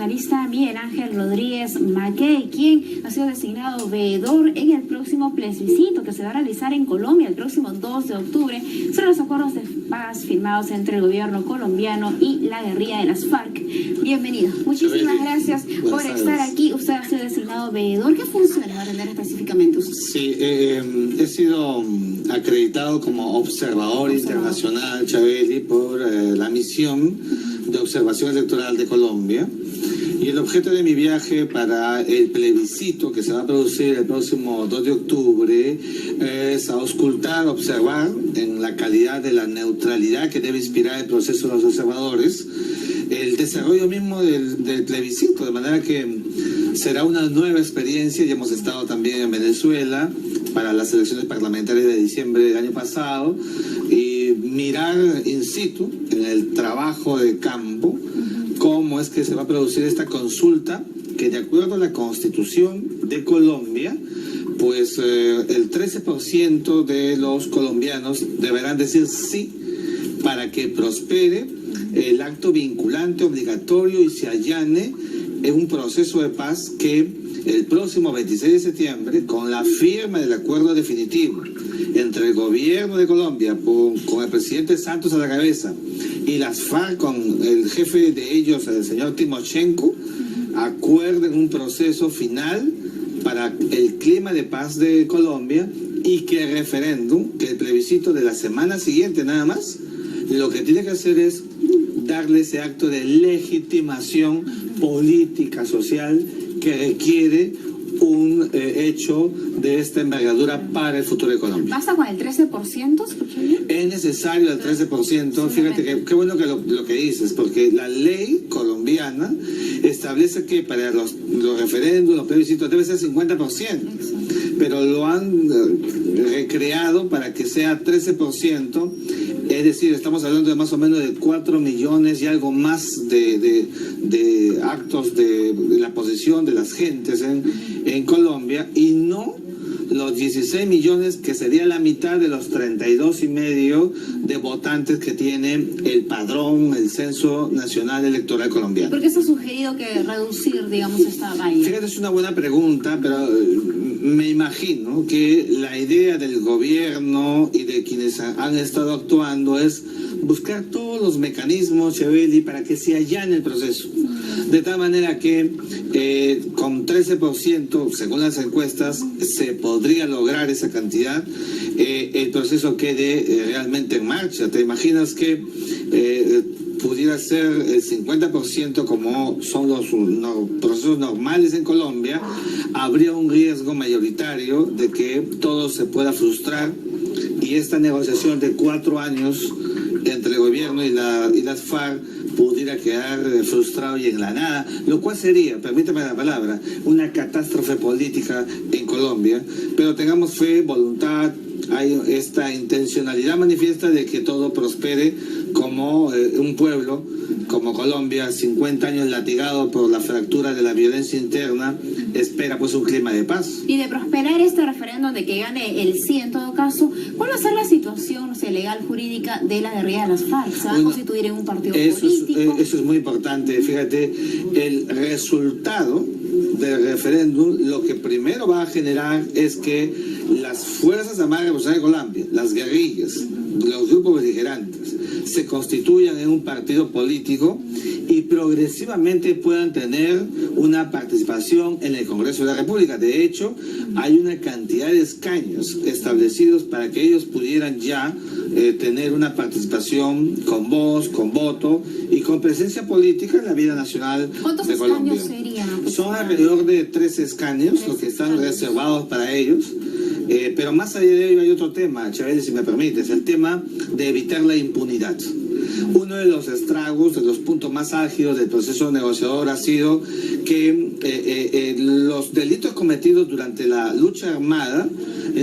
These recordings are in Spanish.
constitucionalista Miguel Ángel Rodríguez Mackey, quien ha sido designado veedor en el próximo plebiscito que se va a realizar en Colombia el próximo 2 de octubre sobre los acuerdos de paz firmados entre el gobierno colombiano y la guerrilla de las FARC. Bienvenido. Muchísimas gracias por estar aquí. Usted ha sido designado veedor. ¿Qué funciones va a tener específicamente usted? Sí, he sido acreditado como observador internacional, Chabeli, por la misión de observación electoral de Colombia. Y el objeto de mi viaje para el plebiscito que se va a producir el próximo 2 de octubre es auscultar, observar en la calidad de la neutralidad que debe inspirar el proceso de los observadores, el desarrollo mismo del plebiscito, de manera que será una nueva experiencia. Ya hemos estado también en Venezuela para las elecciones parlamentarias de diciembre del año pasado y mirar in situ, en el trabajo de campo, cómo es que se va a producir esta consulta que, de acuerdo a la Constitución de Colombia, pues el 13% de los colombianos deberán decir sí para que prospere el acto vinculante obligatorio y se allane en un proceso de paz que el próximo 26 de septiembre, con la firma del acuerdo definitivo entre el gobierno de Colombia con el presidente Santos a la cabeza y las FARC con el jefe de ellos, el señor Timochenko, acuerden un proceso final para el clima de paz de Colombia, y que el referéndum, que el plebiscito de la semana siguiente nada más, lo que tiene que hacer es darle ese acto de legitimación política, social, que requiere un hecho de esta envergadura para el futuro de Colombia. ¿Basta con el 13%? Es necesario el 13%. Fíjate que qué bueno que lo que dices, porque la ley colombiana establece que para los referéndums, los plebiscitos, debe ser 50%. Pero lo han recreado para que sea 13%. Es decir, estamos hablando de más o menos de 4 millones y algo más de actos de la posesión de las gentes en Colombia, y no los 16 millones que sería la mitad de los 32,5 de votantes que tiene el padrón, el Censo Nacional Electoral colombiano. ¿Por qué se ha sugerido que reducir, digamos, esta valla? Fíjate, es una buena pregunta, pero me imagino que la idea del gobierno y de quienes han estado actuando es buscar todos los mecanismos, Chabeli, para que se allane el proceso. De tal manera que con 13%, según las encuestas, se podría lograr esa cantidad, el proceso quede realmente en marcha. ¿Te imaginas que pudiera ser el 50% como son los procesos normales en Colombia? Habría un riesgo mayoritario de que todo se pueda frustrar y esta negociación de 4 años entre el gobierno y las FARC pudiera quedar frustrado y en la nada, lo cual sería, permítame la palabra, una catástrofe política en Colombia. Pero tengamos fe, voluntad, hay esta intencionalidad manifiesta de que todo prospere, como un pueblo como Colombia, 50 años latigado por la fractura de la violencia interna, espera pues un clima de paz. Y de prosperar este referéndum, de que gane el sí en todo caso, ¿cuál va a ser la situación, o sea, legal, jurídica de la guerrilla de las FARC? ¿Se va a constituir en un partido político? Eso es muy importante. Fíjate, el resultado del referéndum lo que primero va a generar es que las Fuerzas Armadas Revolucionarias de Colombia, las guerrillas, los grupos beligerantes, se constituyan en un partido político y progresivamente puedan tener una participación en el Congreso de la República. De hecho, hay una cantidad de escaños establecidos para que ellos pudieran ya tener una participación con voz, con voto y con presencia política en la vida nacional de Colombia. ¿Cuántos escaños serían? Son alrededor de 13 escaños los que están reservados para ellos. Pero más allá de ello hay otro tema, Chabeli, si me permites, el tema de evitar la impunidad. Uno de los estragos, de los puntos más álgidos del proceso negociador ha sido que los delitos cometidos durante la lucha armada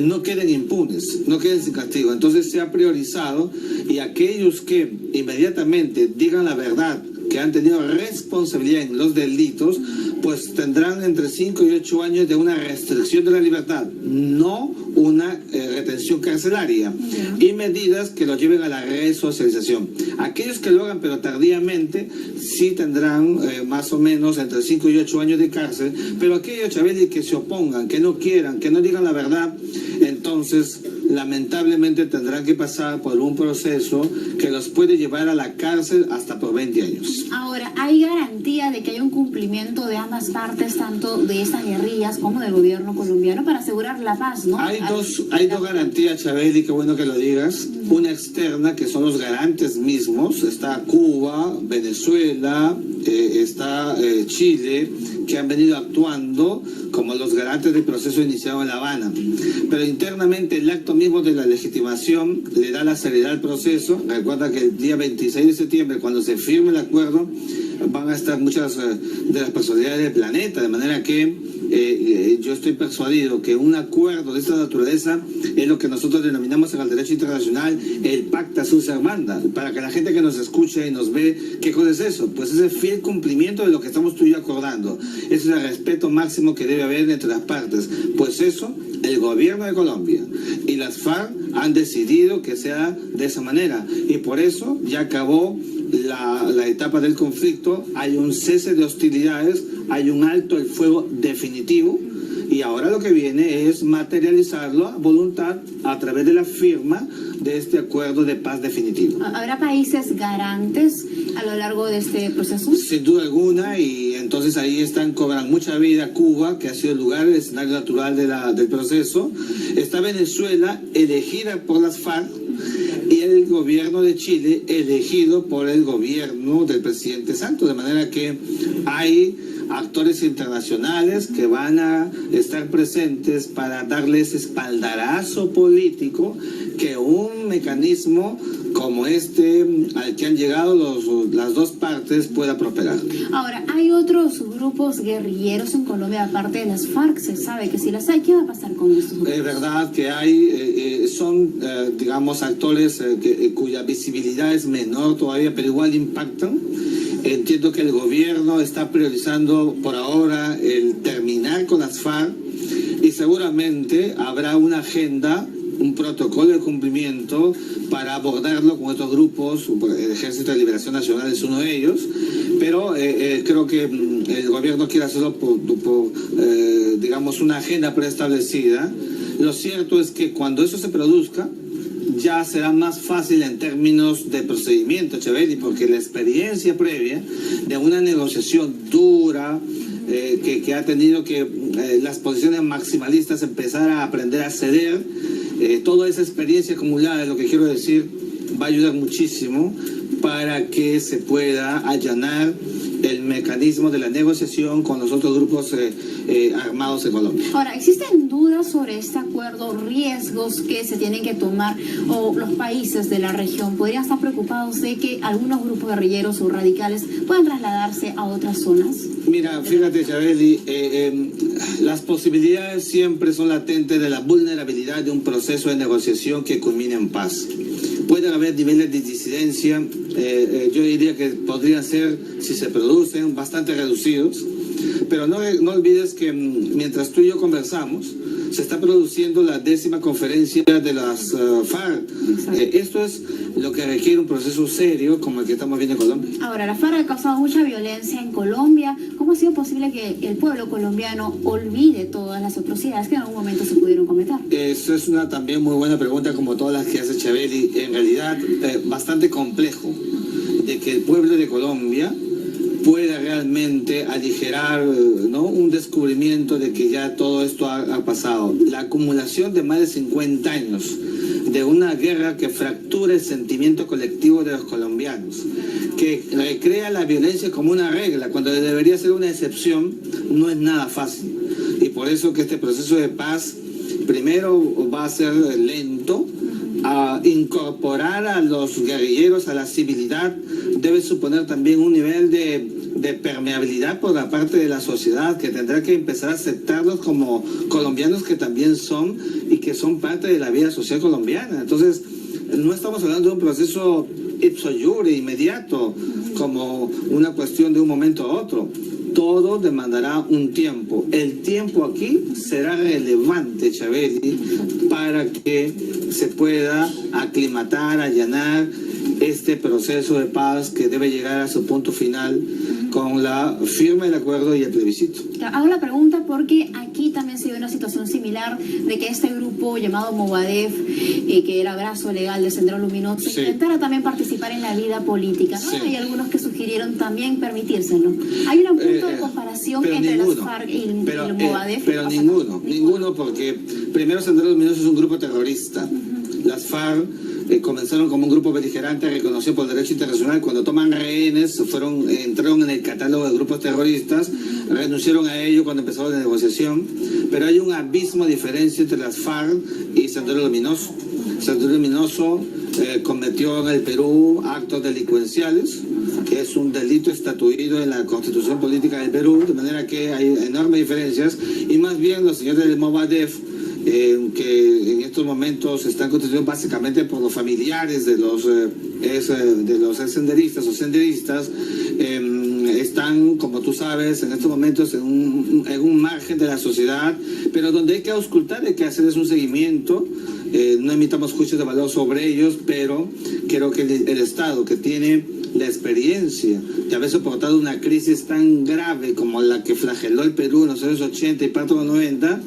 no queden impunes, no queden sin castigo. Entonces se ha priorizado, y aquellos que inmediatamente digan la verdad que han tenido responsabilidad en los delitos, pues tendrán entre 5 y 8 años de una restricción de la libertad, no una retención carcelaria, y medidas que los lleven a la resocialización. Aquellos que lo hagan pero tardíamente sí tendrán más o menos entre 5 y 8 años de cárcel, pero aquellos, Chaveli, que se opongan, que no quieran, que no digan la verdad, entonces lamentablemente tendrán que pasar por un proceso que los puede llevar a la cárcel hasta por 20 años. Ahora, ¿hay garantía de que haya un cumplimiento de ambas partes, tanto de estas guerrillas como del gobierno colombiano, para asegurar la paz, ¿no? Hay dos garantías, Chabeli, qué bueno que lo digas. Una externa, que son los garantes mismos. Está Cuba, Venezuela, está Chile, que han venido actuando como los garantes del proceso iniciado en La Habana. Pero internamente el acto mismo de la legitimación le da la seriedad al proceso. Recuerda que el día 26 de septiembre, cuando se firme el acuerdo, van a estar muchas de las personalidades del planeta, de manera que yo estoy persuadido que un acuerdo de esta naturaleza es lo que nosotros denominamos en el derecho internacional el pacta sunt servanda. Para que la gente que nos escuche y nos ve, ¿qué cosa es eso? Pues es el fiel cumplimiento de lo que estamos tú y yo acordando. Ese es el respeto máximo que debe haber entre las partes. Pues eso, el gobierno de Colombia y las FARC han decidido que sea de esa manera, y por eso ya acabó la etapa del conflicto. Hay un cese de hostilidades, hay un alto el fuego definitivo, y ahora lo que viene es materializarlo a voluntad a través de la firma de este acuerdo de paz definitivo. ¿Habrá países garantes a lo largo de este proceso? Sin duda alguna, y entonces ahí cobran mucha vida Cuba, que ha sido el lugar, el escenario natural del proceso. Está Venezuela, elegida por las FARC, y el gobierno de Chile, elegido por el gobierno del presidente Santos, de manera que hay actores internacionales que van a estar presentes para darles espaldarazo político que un mecanismo como este al que han llegado las dos partes pueda prosperar. Ahora, ¿hay otros grupos guerrilleros en Colombia aparte de las FARC? Se sabe que si las hay, ¿qué va a pasar con estos grupos? Es verdad que hay, son digamos actores cuya visibilidad es menor todavía, pero igual impactan. Entiendo que el gobierno está priorizando por ahora el terminar con las FARC, y seguramente habrá una agenda, un protocolo de cumplimiento para abordarlo con otros grupos. El Ejército de Liberación Nacional es uno de ellos, pero creo que el gobierno quiere hacerlo por digamos, una agenda preestablecida. Lo cierto es que cuando eso se produzca, ya será más fácil en términos de procedimiento, Chaveli, porque la experiencia previa de una negociación dura, que ha tenido que las posiciones maximalistas empezar a aprender a ceder, toda esa experiencia acumulada, lo que quiero decir, va a ayudar muchísimo para que se pueda allanar el mecanismo de la negociación con los otros grupos armados en Colombia. Ahora, ¿existen dudas sobre este acuerdo, riesgos que se tienen que tomar, o los países de la región podrían estar preocupados de que algunos grupos guerrilleros o radicales puedan trasladarse a otras zonas? Mira, fíjate, Chaveli, las posibilidades siempre son latentes de la vulnerabilidad de un proceso de negociación que culmine en paz. Pueden haber niveles de disidencia, yo diría que podrían ser, si se producen, bastante reducidos, pero no olvides que mientras tú y yo conversamos, se está produciendo la 10ª conferencia de las FARC. Esto es lo que requiere un proceso serio como el que estamos viendo en Colombia. Ahora, la FARC ha causado mucha violencia en Colombia. ¿Cómo ha sido posible que el pueblo colombiano olvide todas las atrocidades que en algún momento se pudieron cometer? Eso es una también muy buena pregunta, como todas las que hace Chaveli. En realidad, bastante complejo de que el pueblo de Colombia pueda realmente aligerar, ¿no?, un descubrimiento de que ya todo esto ha pasado. La acumulación de más de 50 años de una guerra que fractura el sentimiento colectivo de los colombianos, que recrea la violencia como una regla, cuando debería ser una excepción, no es nada fácil. Y por eso que este proceso de paz, primero va a ser lento, a incorporar a los guerrilleros a la civilidad debe suponer también un nivel de permeabilidad por la parte de la sociedad, que tendrá que empezar a aceptarlos como colombianos que también son y que son parte de la vida social colombiana. Entonces, no estamos hablando de un proceso ipso iure, inmediato. como una cuestión de un momento a otro. Todo demandará un tiempo. El tiempo aquí será relevante, Chaveli, para que se pueda aclimatar, allanar este proceso de paz que debe llegar a su punto final con la firma del acuerdo y el plebiscito. Hago la pregunta porque aquí también se dio una situación similar de que este grupo llamado Movadef, que era brazo legal de Sendero Luminoso, Sí. intentara también participar en la vida política, ¿no? Sí. Hay algunos que sugirieron también permitírselo. Hay un punto de comparación pero entre ninguno. las FARC y el Pero Movadef. pero ninguno, porque primero Sendero Luminoso es un grupo terrorista. Las FARC comenzaron como un grupo beligerante reconocido por el derecho internacional. Cuando toman rehenes, entraron en el catálogo de grupos terroristas, renunciaron a ello cuando empezó la negociación. Pero hay un abismo de diferencia entre las FARC y Sendero Luminoso. Sendero Luminoso cometió en el Perú actos delincuenciales, que es un delito estatuido en la Constitución Política del Perú, de manera que hay enormes diferencias, y más bien los señores del Movadef, que en estos momentos están constituidos básicamente por los familiares de los senderistas o senderistas, están, como tú sabes, en estos momentos en un margen de la sociedad, pero donde hay que auscultar, hay que hacerles un seguimiento. No emitamos juicios de valor sobre ellos, pero creo que el Estado, que tiene la experiencia de haber soportado una crisis tan grave como la que flageló el Perú en los años 80 y parte de los 90,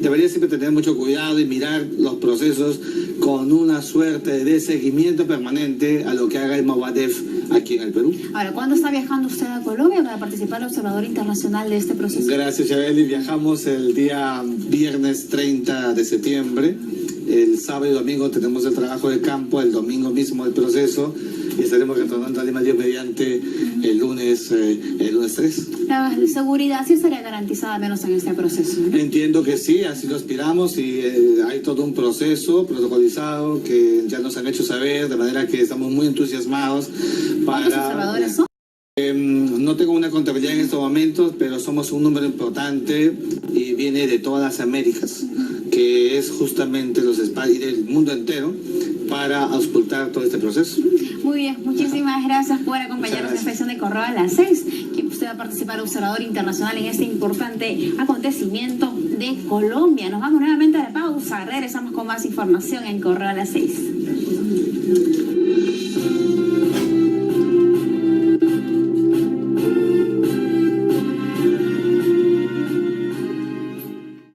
debería siempre tener mucho cuidado y mirar los procesos con una suerte de seguimiento permanente a lo que haga el Movadef aquí en el Perú. Ahora, ¿cuándo está viajando usted a Colombia para participar al observador internacional de este proceso? Gracias, Chaveli. Viajamos el día viernes 30 de septiembre. El sábado y domingo tenemos el trabajo de campo, el domingo mismo el proceso, y estaremos retornando a Lima, Dios mediante, el lunes 3. La seguridad sí estaría garantizada, menos en este proceso, ¿no? Entiendo que sí, así lo aspiramos, y hay todo un proceso protocolizado que ya nos han hecho saber, de manera que estamos muy entusiasmados para... ¿Cuántos observadores son? No tengo una contabilidad en estos momentos, pero somos un número importante y viene de todas las Américas, que es justamente los espacios del mundo entero, para auscultar todo este proceso. Muy bien, muchísimas gracias por acompañarnos en esta edición de Correo a las 6, que usted va a participar observador internacional en este importante acontecimiento de Colombia. Nos vamos nuevamente a la pausa, regresamos con más información en Correo a las 6.